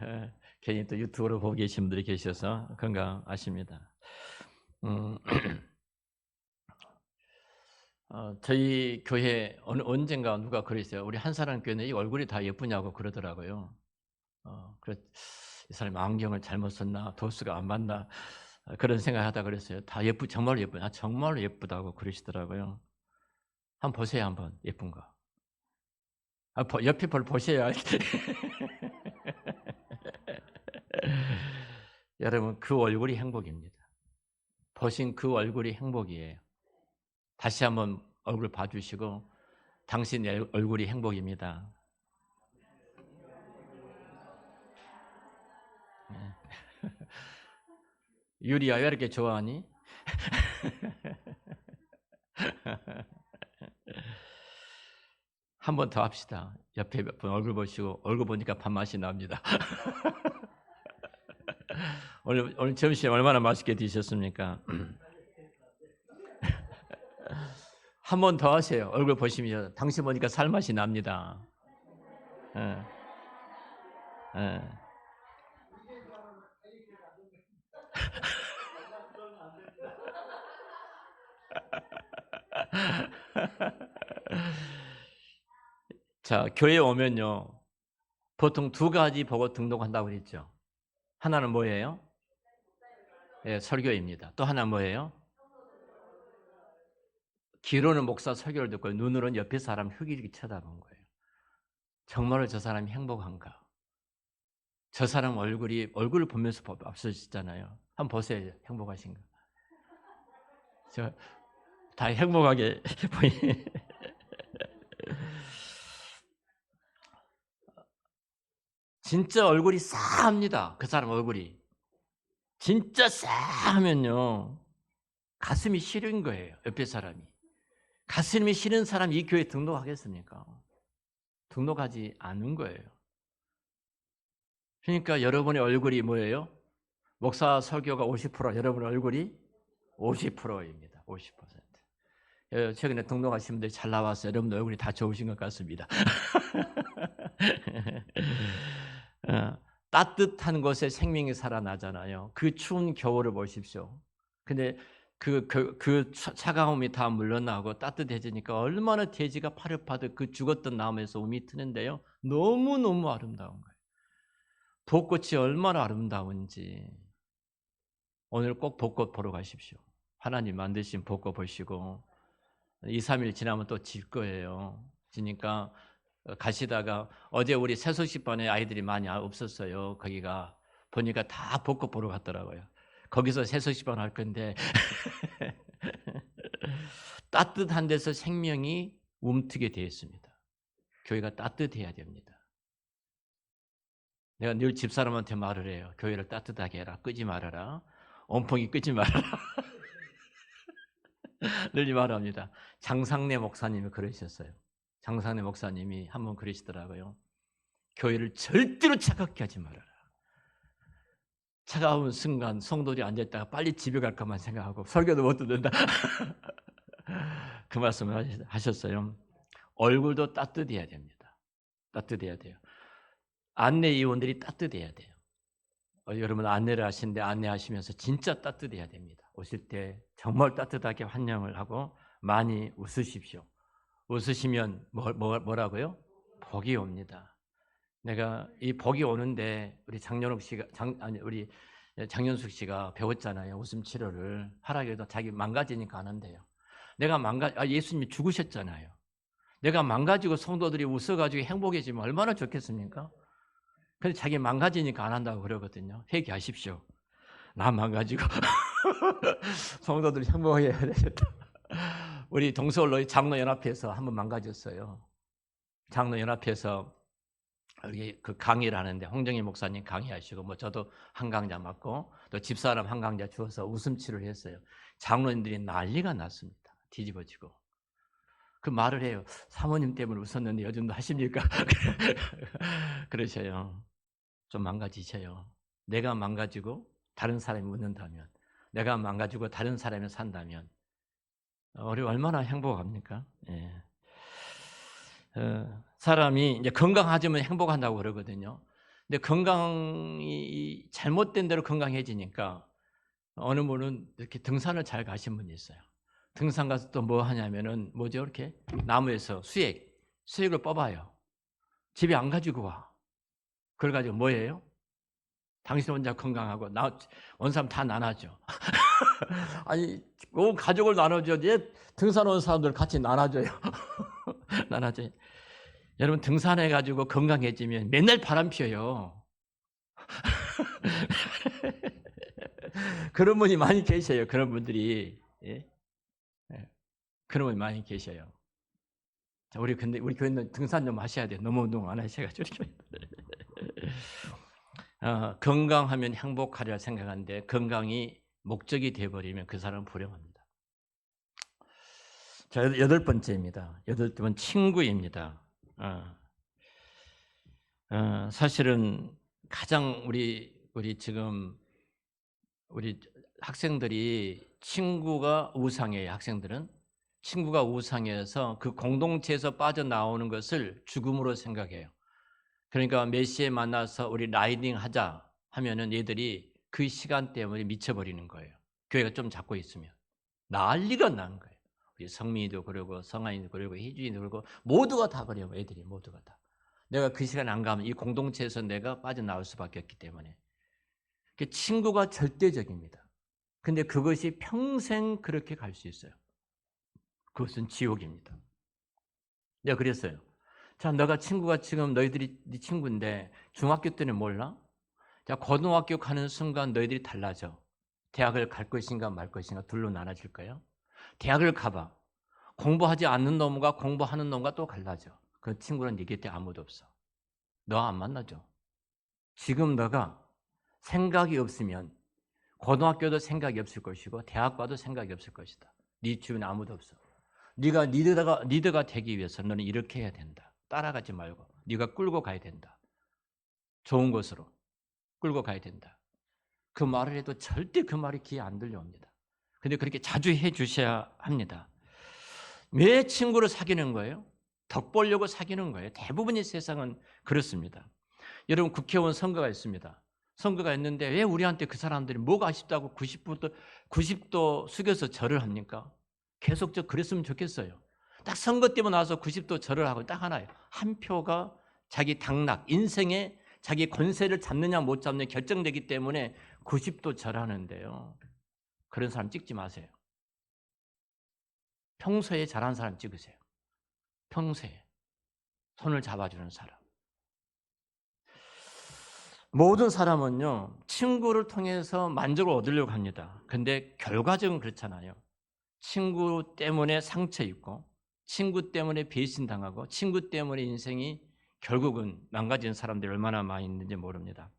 예. 괜히 또 유튜브로 보고 계신 분들이 계셔서 건강하십니다. 음 저희 교회 언젠가 누가 그랬어요. "우리 한사람 교회는 이 얼굴이 다 예쁘냐."고 그러더라고요. 그래 '이 사람이 안경을 잘못 썼나? 도수가 안 맞나?' 그런 생각하다 그랬어요. 다 정말로 예뻐요. 정말로 예쁘다고 그러시더라고요. 한번 보세요 한번 예쁜 거. 옆에 걸 보셔야 여러분 그 얼굴이 행복입니다. 보신 그 얼굴이 행복이에요. 다시 한번 얼굴 봐 주시고 당신의 얼굴이 행복입니다. 예. "유리야 왜 이렇게 좋아하니?" 한 번 더 합시다. 옆에 몇 분 얼굴 보시고 얼굴 보니까 밥맛이 납니다. 오늘 점심 얼마나 맛있게 드셨습니까? 한 번 더 하세요. 얼굴 보시면 당신 보니까 살맛이 납니다. 예. 예. 자, 교회에 오면요. 보통 두 가지 보고 등록한다고 그랬죠. 하나는 뭐예요? 예, 설교입니다. 또 하나는 뭐예요? 귀로는 목사 설교를 듣고 눈으로는 옆에 사람 흙이렇게 쳐다본 거예요. 정말로 저 사람이 행복한가? 저 사람 얼굴을 보면서 없어지잖아요. 한번 보세요. 행복하신가? 저 다 행복하게 보이. 진짜 얼굴이 싸합니다. 그 사람 얼굴이. 진짜 싸하면요. 가슴이 시린 거예요. 옆에 사람이. 가슴이 시린 사람이 이 교회에 등록하겠습니까? 등록하지 않은 거예요. 그러니까 여러분의 얼굴이 뭐예요? 목사 설교가 50%, 여러분 얼굴이 50%입니다. 50%. 최근에 등록하신 분들이 잘 나왔어요. 여러분 얼굴이 다 좋으신 것 같습니다. 따뜻한 곳에 생명이 살아나잖아요. 그 추운 겨울을 보십시오. 근데 그 차가움이 다 물러나고 따뜻해지니까 얼마나 대지가 파릇파릇 그 죽었던 나무에서 움이 트는데요. 너무너무 아름다운 거예요. 벚꽃이 얼마나 아름다운지 오늘 꼭 벚꽃 보러 가십시오. 하나님 만드신 벚꽃 보시고 2-3일 지나면 또 질 거예요. 지니까 가시다가 어제 우리 세속식반에 아이들이 많이 없었어요. 거기가 보니까 다 벚꽃 보러 갔더라고요. 거기서 세속식반 할 건데 따뜻한 데서 생명이 움트게 되어 있습니다. 교회가 따뜻해야 됩니다. 내가 늘 집사람한테 말을 해요. 교회를 따뜻하게 해라. 끄지 말아라. 온풍이 끄지 말아라. 늘 이 말합니다. 장상래 목사님이 그러셨어요. 장상래 목사님이 한번 그러시더라고요. 교회를 절대로 차갑게 하지 말아라. 차가운 순간 성도들이 앉아있다가 빨리 집에 갈까만 생각하고 설교도 못 듣는다. 그 말씀을 하셨어요. 얼굴도 따뜻해야 됩니다. 따뜻해야 돼요. 안내위원들이 따뜻해야 돼요. 여러분 안내를 하시는데 안내하시면서 진짜 따뜻해야 됩니다. 오실 때 정말 따뜻하게 환영을 하고 많이 웃으십시오. 웃으시면 뭐라고요? 복이 옵니다. 내가 이 복이 오는데 우리 우리 장연숙 씨가 배웠잖아요. 웃음 치료를 하라고 자기 망가지니까 안 한대요. 예수님이 죽으셨잖아요. 내가 망가지고 성도들이 웃어가지고 행복해지면 얼마나 좋겠습니까? 근데 자기 망가지니까 안 한다고 그러거든요. 회개하십시오. 나 망가지고 성도들이 행복해야 되겠다. 우리 동서울로 장로연합회에서 한번 망가졌어요. 장로연합회에서 여기 그 강의를 하는데 홍정희 목사님 강의하시고 뭐 저도 한 강좌 맡고 또 집사람 한 강좌 주어서 웃음치료를 했어요. 장로님들이 난리가 났습니다. 뒤집어지고. 그 말을 해요. 사모님 때문에 웃었는데 요즘도 하십니까? 그러셔요. 좀 망가지셔요. 내가 망가지고 다른 사람이 웃는다면, 내가 망가지고 다른 사람이 산다면 우리 얼마나 행복합니까? 예. 사람이 이제 건강하지면 행복한다고 그러거든요. 근데 건강이 잘못된 대로 건강해지니까 어느 분은 이렇게 등산을 잘 가신 분이 있어요. 등산 가서 또 뭐 하냐면은 뭐죠? 이렇게 나무에서 수액을 뽑아요. 집에 안 가지고 와. 그걸 가지고 뭐예요? 당신 혼자 건강하고 온 사람 다 나눠줘. 아니 온 가족을 나눠줘. 얘 등산 온 사람들 같이 나눠줘요. 나눠줘요. 여러분 등산해 가지고 건강해지면 맨날 바람 피어요. 그런 분이 많이 계셔요. 그런 분들이. 예? 예. 그런 분이 많이 계셔요. 자, 근데 우리 교회는 등산 좀 하셔야 돼요. 너무 운동 안 하셔가지고 이렇게. 건강하면 행복하리라 생각하는데 건강이 목적이 되어버리면 그 사람은 불행합니다. 자, 8번째입니다. 8번째 친구입니다. 사실은 가장 우리 지금 우리 학생들이 친구가 우상이에요. 학생들은 친구가 우상해서 그 공동체에서 빠져나오는 것을 죽음으로 생각해요. 그러니까 몇 시에 만나서 우리 라이딩 하자 하면은 얘들이 그 시간 때문에 미쳐버리는 거예요. 교회가 좀 잡고 있으면 난리가 난 거예요. 우리 성민이도 그러고 성환이도 그러고 희준이도 그러고 모두가 다 그래요. 애들이 모두가 다. 내가 그 시간 안 가면 이 공동체에서 내가 빠져나올 수밖에 없기 때문에. 친구가 절대적입니다. 근데 그것이 평생 그렇게 갈 수 있어요. 그것은 지옥입니다. 내가 그랬어요. 자, 너가 친구가 지금 너희들이 네 친구인데 중학교 때는 몰라? 자, 고등학교 가는 순간 너희들이 달라져. 대학을 갈 것인가 말 것인가 둘로 나눠질 거예요. 대학을 가봐. 공부하지 않는 놈과 공부하는 놈과 또 갈라져. 그 친구는 네 곁에 아무도 없어. 너 안 만나죠. 지금 너가 생각이 없으면 고등학교도 생각이 없을 것이고 대학 가도 생각이 없을 것이다. 네 주변에 아무도 없어. 네가 리더가 되기 위해서 너는 이렇게 해야 된다. 따라가지 말고 네가 끌고 가야 된다. 좋은 곳으로 끌고 가야 된다. 그 말을 해도 절대 그 말이 귀에 안 들려옵니다. 근데 그렇게 자주 해 주셔야 합니다. 왜 친구를 사귀는 거예요? 덕 보려고 사귀는 거예요. 대부분의 세상은 그렇습니다. 여러분 국회의원 선거가 있습니다. 선거가 있는데 왜 우리한테 그 사람들이 뭐가 아쉽다고 90도 숙여서 절을 합니까? 계속 그랬으면 좋겠어요. 딱 선거 때문에 나와서 90도 절을 하고 딱 하나예요. 한 표가 자기 당락, 인생에 자기 권세를 잡느냐 못 잡느냐 결정되기 때문에 90도 절하는데요. 그런 사람 찍지 마세요. 평소에 잘하는 사람 찍으세요. 평소에 손을 잡아주는 사람. 모든 사람은요, 친구를 통해서 만족을 얻으려고 합니다. 근데 결과적으로 그렇잖아요. 친구 때문에 상처 입고, 친구 때문에 배신당하고, 친구 때문에 인생이 결국은 망가지는 사람들이 얼마나 많이 있는지 모릅니다.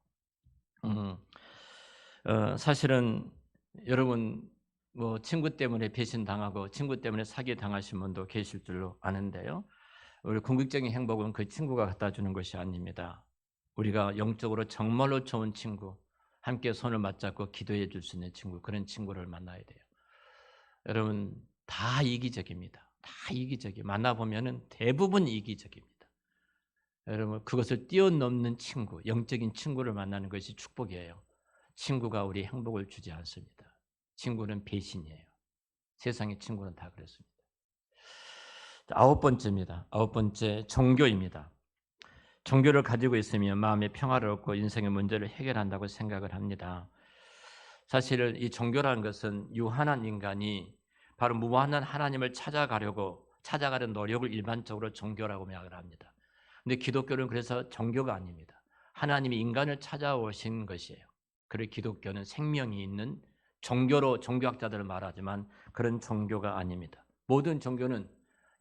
사실은 여러분, 뭐 친구 때문에 배신당하고, 친구 때문에 사기당하신 분도 계실 줄로 아는데요. 우리 궁극적인 행복은 그 친구가 갖다 주는 것이 아닙니다. 우리가 영적으로 정말로 좋은 친구, 함께 손을 맞잡고 기도해 줄 수 있는 친구, 그런 친구를 만나야 돼요. 여러분 다 이기적입니다. 다 이기적이에요. 만나보면 대부분 이기적입니다. 여러분 그것을 뛰어넘는 친구, 영적인 친구를 만나는 것이 축복이에요. 친구가 우리 행복을 주지 않습니다. 친구는 배신이에요. 세상의 친구는 다 그렇습니다. 9번째입니다. 9번째 종교입니다. 종교를 가지고 있으면 마음의 평화를 얻고 인생의 문제를 해결한다고 생각을 합니다. 사실 이 종교라는 것은 유한한 인간이 바로 무한한 하나님을 찾아가는 노력을 일반적으로 종교라고 명을 합니다. 근데 기독교는 그래서 종교가 아닙니다. 하나님이 인간을 찾아오신 것이에요. 그래서 기독교는 생명이 있는 종교로 종교학자들을 말하지만 그런 종교가 아닙니다. 모든 종교는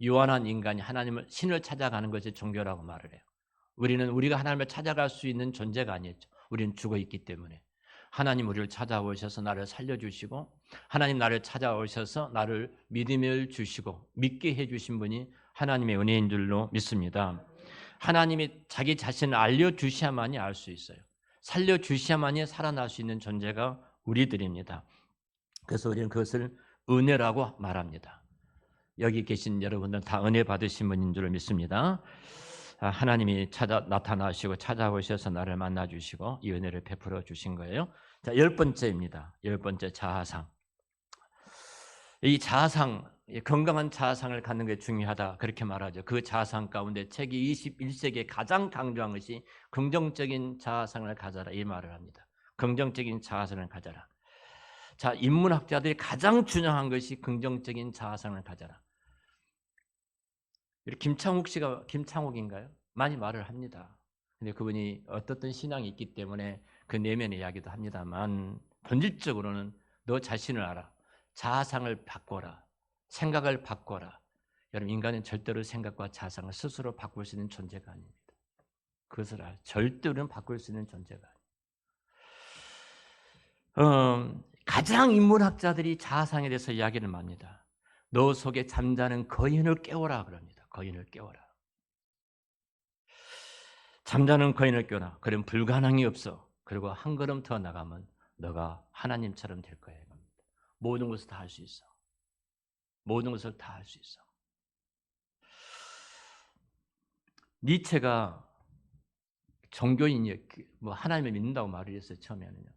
유한한 인간이 신을 찾아가는 것이 종교라고 말을 해요. 우리가 하나님을 찾아갈 수 있는 존재가 아니었죠. 우리는 죽어 있기 때문에 하나님 우리를 찾아오셔서 나를 살려주시고 하나님 나를 찾아오셔서 나를 믿음을 주시고 믿게 해주신 분이 하나님의 은혜인 줄로 믿습니다. 하나님이 자기 자신을 알려주셔야만이 알 수 있어요. 살려주셔야만이 살아날 수 있는 존재가 우리들입니다. 그래서 우리는 그것을 은혜라고 말합니다. 여기 계신 여러분들 다 은혜 받으신 분인 줄 믿습니다. 하나님이 나타나시고 찾아오셔서 나를 만나주시고 이 은혜를 베풀어 주신 거예요. 자, 10번째입니다. 10번째 자아상. 이 자아상, 건강한 자아상을 갖는 게 중요하다 그렇게 말하죠. 그 자아상 가운데 책이 21세기에 가장 강조한 것이 긍정적인 자아상을 가져라 이 말을 합니다. 긍정적인 자아상을 가져라. 자, 인문학자들이 가장 중요한 것이 긍정적인 자아상을 가져라. 김창욱 씨가 김창욱인가요? 많이 말을 합니다. 근데 그분이 어떻든 신앙이 있기 때문에 그 내면의 이야기도 합니다만 본질적으로는 너 자신을 알아. 자아상을 바꿔라. 생각을 바꿔라. 여러분 인간은 절대로 생각과 자아상을 스스로 바꿀 수 있는 존재가 아닙니다. 그것을 알아. 절대로는 바꿀 수 있는 존재가 아닙니다. 가장 인문학자들이 자아상에 대해서 이야기를 합니다. 너 속에 잠자는 거인을 깨워라 그럽니다. 거인을 깨워라. 잠자는 거인을 깨워라. 그럼 불가능이 없어. 그리고 한 걸음 더 나가면 너가 하나님처럼 될 거야. 모든 것을 다 할 수 있어. 모든 것을 다 할 수 있어. 니체가 종교인이 뭐 하나님을 믿는다고 말을 했어요. 처음에는요.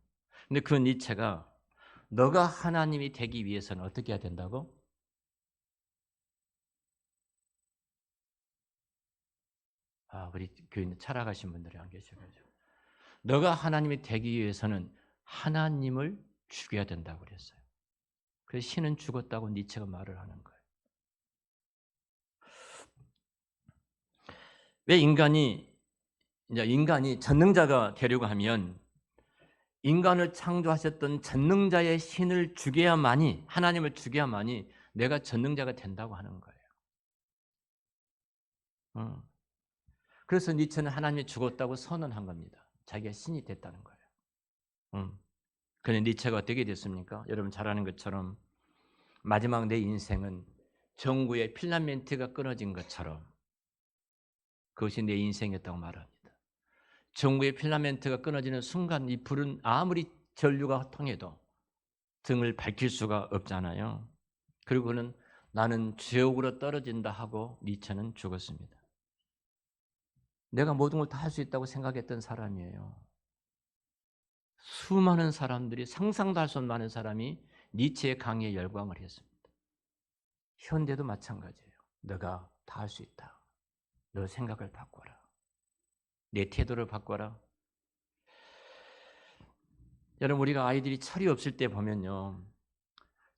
근데 그 니체가 너가 하나님이 되기 위해서는 어떻게 해야 된다고? 우리 교인 살아가신 분들이 안 계셔가지고 너가 하나님이 되기 위해서는 하나님을 죽여야 된다고 그랬어요. 그래서 신은 죽었다고 니체가 말을 하는 거예요. 왜 인간이 전능자가 되려고 하면 인간을 창조하셨던 전능자의 신을 죽여야만이 하나님을 죽여야만이 내가 전능자가 된다고 하는 거예요. 그래서 니체는 하나님이 죽었다고 선언한 겁니다. 자기가 신이 됐다는 거예요. 그런데 니체가 어떻게 됐습니까? 여러분 잘 아는 것처럼 마지막 내 인생은 전구의 필라멘트가 끊어진 것처럼 그것이 내 인생이었다고 말합니다. 전구의 필라멘트가 끊어지는 순간 이 불은 아무리 전류가 통해도 등을 밝힐 수가 없잖아요. 그리고는 나는 지옥으로 떨어진다 하고 니체는 죽었습니다. 내가 모든 걸 다 할 수 있다고 생각했던 사람이에요. 수많은 사람들이 상상도 할 수 없는 많은 사람이 니체의 강의에 열광을 했습니다. 현대도 마찬가지예요. 너가 다 할 수 있다. 너 생각을 바꿔라. 내 태도를 바꿔라. 여러분 우리가 아이들이 철이 없을 때 보면요.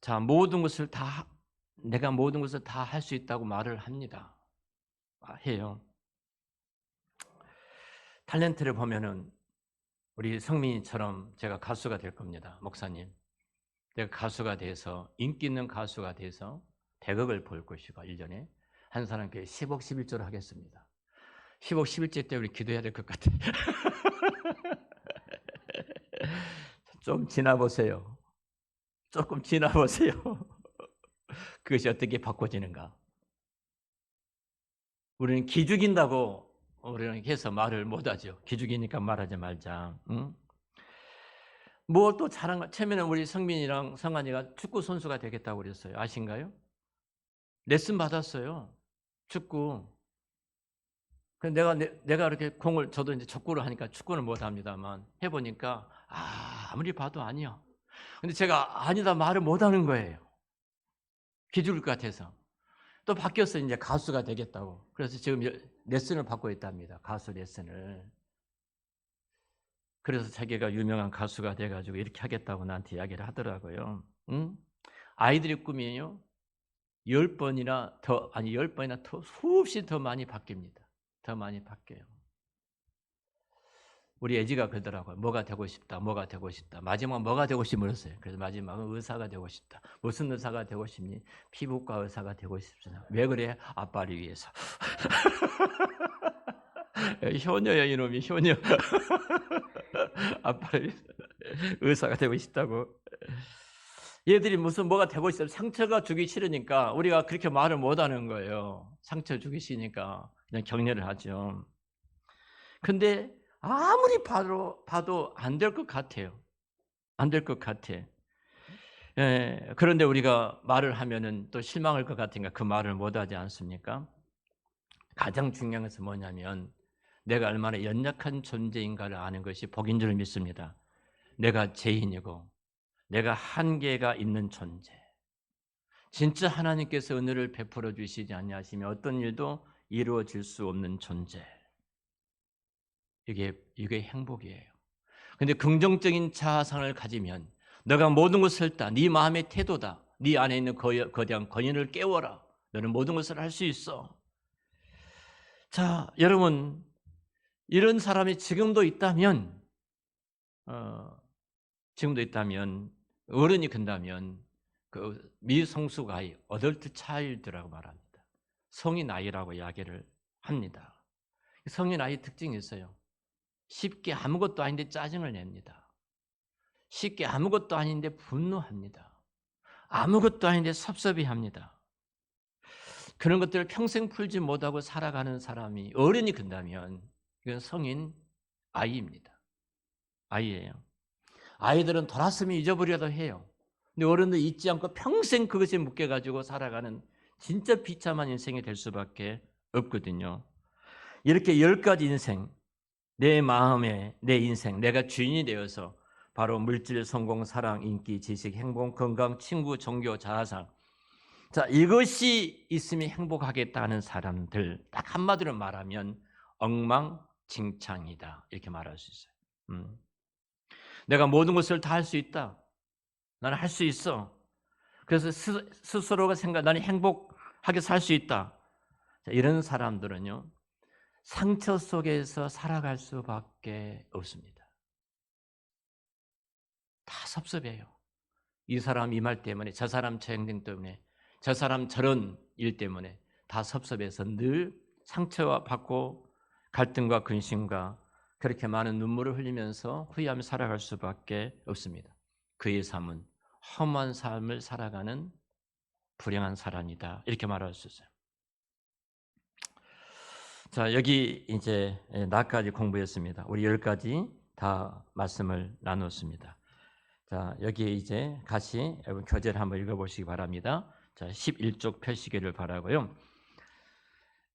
자, 내가 모든 것을 다 할 수 있다고 말을 합니다. 해요. 탤런트를 보면은 우리 성민이처럼 제가 가수가 될 겁니다. 목사님. 내가 가수가 돼서 인기 있는 가수가 돼서 100억을 벌 것이고 1년에 한 사람께 10억 11조를 하겠습니다. 10억 11조 때 우리 기도해야 될 것 같아요. 좀 지나보세요. 조금 지나보세요. 그것이 어떻게 바꿔지는가? 우리는 기죽인다고 우리는 해서 말을 못하죠. 기죽이니까 말하지 말자. 응? 뭐 또 잘한 거. 처음에는 우리 성민이랑 성환이가 축구 선수가 되겠다고 그랬어요. 아신가요? 레슨 받았어요. 축구. 내가 이렇게 공을 저도 이제 족구를 하니까 축구는 못 합니다만 해보니까 아무리 봐도 아니야. 근데 제가 아니다 말을 못 하는 거예요. 기죽을 것 같아서. 또 바뀌어서 이제 가수가 되겠다고. 그래서 지금 레슨을 받고 있답니다. 가수 레슨을. 그래서 자기가 유명한 가수가 돼가지고 이렇게 하겠다고 나한테 이야기를 하더라고요. 응? 아이들의 꿈이에요. 10번이나 더 수없이 더 많이 바뀝니다. 더 많이 바뀌어요. 우리 애지가 그러더라고요. 뭐가 되고 싶다. 뭐가 되고 싶다. 마지막 뭐가 되고 싶지 물었어요. 그래서 마지막은 의사가 되고 싶다. 무슨 의사가 되고 싶니? 피부과 의사가 되고 싶잖아. 왜 그래? 아빠를 위해서. 효녀야 이놈이 효녀. 아빠를 위해서 의사가 되고 싶다고. 얘들이 무슨 뭐가 되고 있어요. 상처가 주기 싫으니까 우리가 그렇게 말을 못하는 거예요. 상처 주기 싫으니까 그냥 격려를 하죠. 근데 아무리 봐도 안 될 것 같아요. 안 될 것 같아. 예, 그런데 우리가 말을 하면은 또 실망할 것 같으니까 그 말을 못하지 않습니까? 가장 중요한 것은 뭐냐면 내가 얼마나 연약한 존재인가를 아는 것이 복인 줄 믿습니다. 내가 죄인이고 내가 한계가 있는 존재. 진짜 하나님께서 은혜를 베풀어 주시지 아니하시면 어떤 일도 이루어질 수 없는 존재. 이게 행복이에요. 근데 긍정적인 자아상을 가지면 너가 모든 것을 다 네 마음의 태도다. 네 안에 있는 거대한 권위를 깨워라. 너는 모든 것을 할 수 있어. 자, 여러분 이런 사람이 어, 지금도 있다면 어른이 큰다면 그 미성숙 아이, 어덜트 차일드라고 말합니다. 성인 아이라고 이야기를 합니다. 성인 아이 특징이 있어요. 쉽게 아무것도 아닌데 짜증을 냅니다. 쉽게 아무것도 아닌데 분노합니다. 아무것도 아닌데 섭섭해합니다. 그런 것들을 평생 풀지 못하고 살아가는 사람이 어른이 된다면 이건 성인 아이입니다. 아이예요. 아이들은 돌았으면 잊어버려도 해요. 근데 어른들 잊지 않고 평생 그것에 묶여가지고 살아가는 진짜 비참한 인생이 될 수밖에 없거든요. 이렇게 10가지 인생, 내 마음에 내 인생, 내가 주인이 되어서 바로 물질, 성공, 사랑, 인기, 지식, 행복, 건강, 친구, 종교, 자아상. 자, 이것이 있으면 행복하겠다는 사람들, 딱 한마디로 말하면 엉망진창이다. 이렇게 말할 수 있어요. 내가 모든 것을 다 할 수 있다. 나는 할 수 있어. 그래서 스스로가 나는 행복하게 살 수 있다. 자, 이런 사람들은요, 상처 속에서 살아갈 수밖에 없습니다. 다 섭섭해요. 이 사람 이 말 때문에, 저 사람 저 행동 때문에, 저 사람 저런 일 때문에 다 섭섭해서 늘 상처와 받고 갈등과 근심과 그렇게 많은 눈물을 흘리면서 후회하며 살아갈 수밖에 없습니다. 그의 삶은 험한 삶을 살아가는 불행한 사람이다. 이렇게 말할 수 있어요. 자, 여기 이제 나까지 공부했습니다. 우리 10가지 다 말씀을 나눴습니다. 자, 여기 이제 같이 여러분 교재를 한번 읽어보시기 바랍니다. 자, 11쪽 펴시기를 바라고요.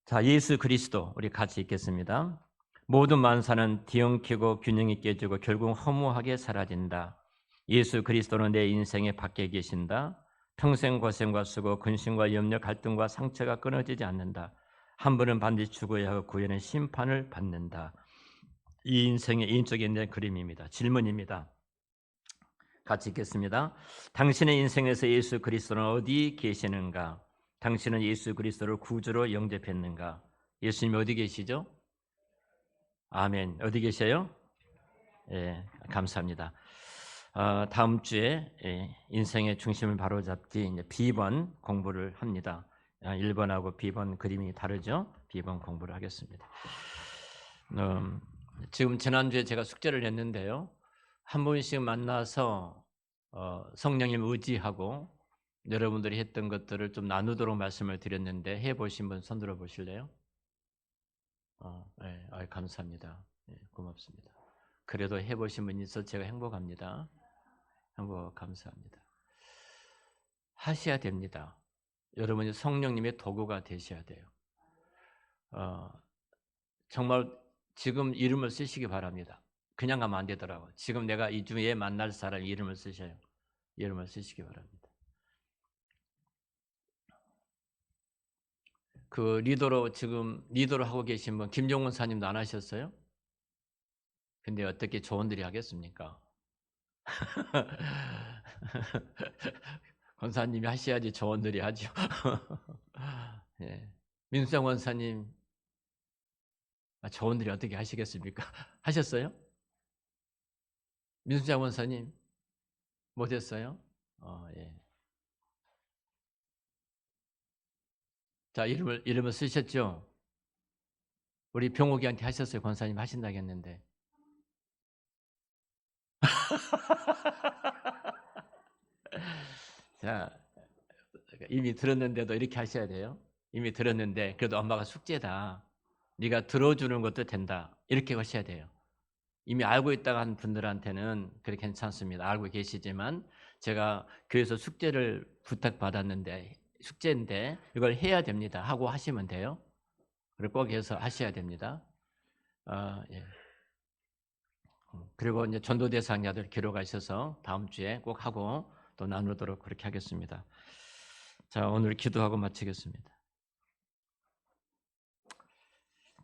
자, 예수 그리스도 우리 같이 읽겠습니다. 모든 만사는 뒤엉키고 균형이 깨지고 결국 허무하게 사라진다. 예수 그리스도는 내 인생의 밖에 계신다. 평생 고생과 수고, 근심과 염려, 갈등과 상처가 끊어지지 않는다. 한 번은 반드시 죽어야 하고 그 후에는 심판을 받는다. 이 인생의 인적인 그림입니다. 질문입니다. 같이 읽겠습니다. 당신의 인생에서 예수 그리스도는 어디 계시는가? 당신은 예수 그리스도를 구주로 영접했는가? 예수님 어디 계시죠? 아멘. 어디 계셔요? 예, 감사합니다. 다음 주에 인생의 중심을 바로잡기 B번 공부를 합니다. 1번하고 B번 그림이 다르죠? B번 공부를 하겠습니다. 지금 지난주에 제가 숙제를 했는데요. 한 번씩 만나서 성령님 의지하고 여러분들이 했던 것들을 좀 나누도록 말씀을 드렸는데 해보신 분 손 들어 보실래요? 네, 감사합니다. 네, 고맙습니다. 그래도 해보신 분이 있어 제가 행복합니다. 감사합니다. 하셔야 됩니다. 여러분이 성령님의 도구가 되셔야 돼요. 정말 지금 이름을 쓰시기 바랍니다. 그냥 가면 안 되더라고요. 지금 내가 이 중에 만날 사람 이름을 쓰셔요. 이름을 쓰시기 바랍니다. 그 지금 리더로 하고 계신 분 김종원 사님도 안 하셨어요? 근데 어떻게 조언들이 하겠습니까? 권사님이 하셔야지 조언들이 하죠. 예. 민수장 원사님 조언들이 어떻게 하시겠습니까? 하셨어요? 민수장 원사님 못했어요? 예. 자, 이름을 쓰셨죠? 우리 병옥이한테 하셨어요. 권사님 하신다고 했는데. 자, 이미 들었는데도 이렇게 하셔야 돼요. 이미 들었는데 그래도 엄마가 숙제다. 네가 들어주는 것도 된다. 이렇게 하셔야 돼요. 이미 알고 있다고 하는 분들한테는 그렇게 괜찮습니다. 알고 계시지만 제가 교회에서 숙제를 부탁받았는데 숙제인데 이걸 해야 됩니다 하고 하시면 돼요. 그리고 꼭 해서 하셔야 됩니다. 예. 그리고 이제 전도 대상자들 기로가 있어서 다음 주에 꼭 하고 또 나누도록 그렇게 하겠습니다. 자, 오늘 기도하고 마치겠습니다.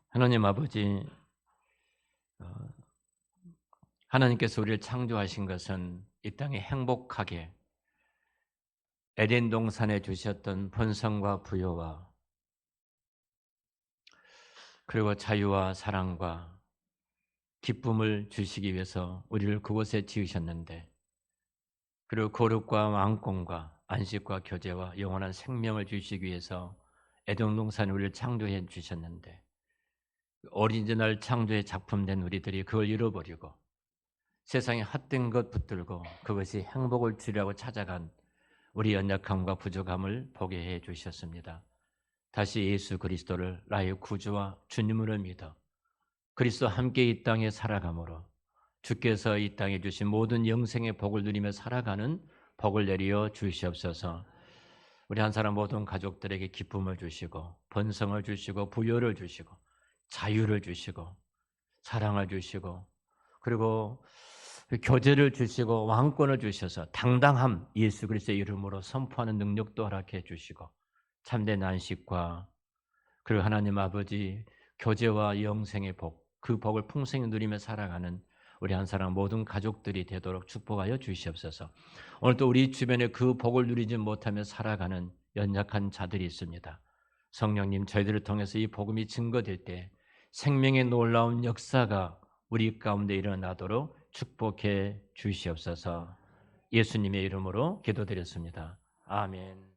하나님 아버지, 어, 하나님께서 우리를 창조하신 것은 이 땅에 행복하게 에덴 동산에 주셨던 번성과 부여와 그리고 자유와 사랑과 기쁨을 주시기 위해서 우리를 그곳에 지으셨는데, 그리고 거룩과 왕권과 안식과 교제와 영원한 생명을 주시기 위해서 에덴 동산에 우리를 창조해 주셨는데, 오리지널 창조의 작품된 우리들이 그걸 잃어버리고 세상에 헛된 것 붙들고 그것이 행복을 주려고 찾아간 우리 연약함과 부족함을 보게 해 주셨습니다. 다시 예수 그리스도를 나의 구주와 주님으로 믿어 그리스도와 함께 이 땅에 살아가므로 주께서 이 땅에 주신 모든 영생의 복을 누리며 살아가는 복을 내려 주시옵소서. 우리 한 사람 모든 가족들에게 기쁨을 주시고 번성을 주시고 부여를 주시고 자유를 주시고 사랑을 주시고 그리고 교제를 주시고 왕권을 주셔서 당당함 예수 그리스도의 이름으로 선포하는 능력도 허락해 주시고 참된 안식과 그리고 하나님 아버지 교제와 영생의 복, 그 복을 풍성히 누리며 살아가는 우리 한 사람 모든 가족들이 되도록 축복하여 주시옵소서. 오늘 또 우리 주변에 그 복을 누리지 못하며 살아가는 연약한 자들이 있습니다. 성령님, 저희들을 통해서 이 복음이 증거될 때 생명의 놀라운 역사가 우리 가운데 일어나도록 축복해 주시옵소서. 예수님의 이름으로 기도드렸습니다. 아멘.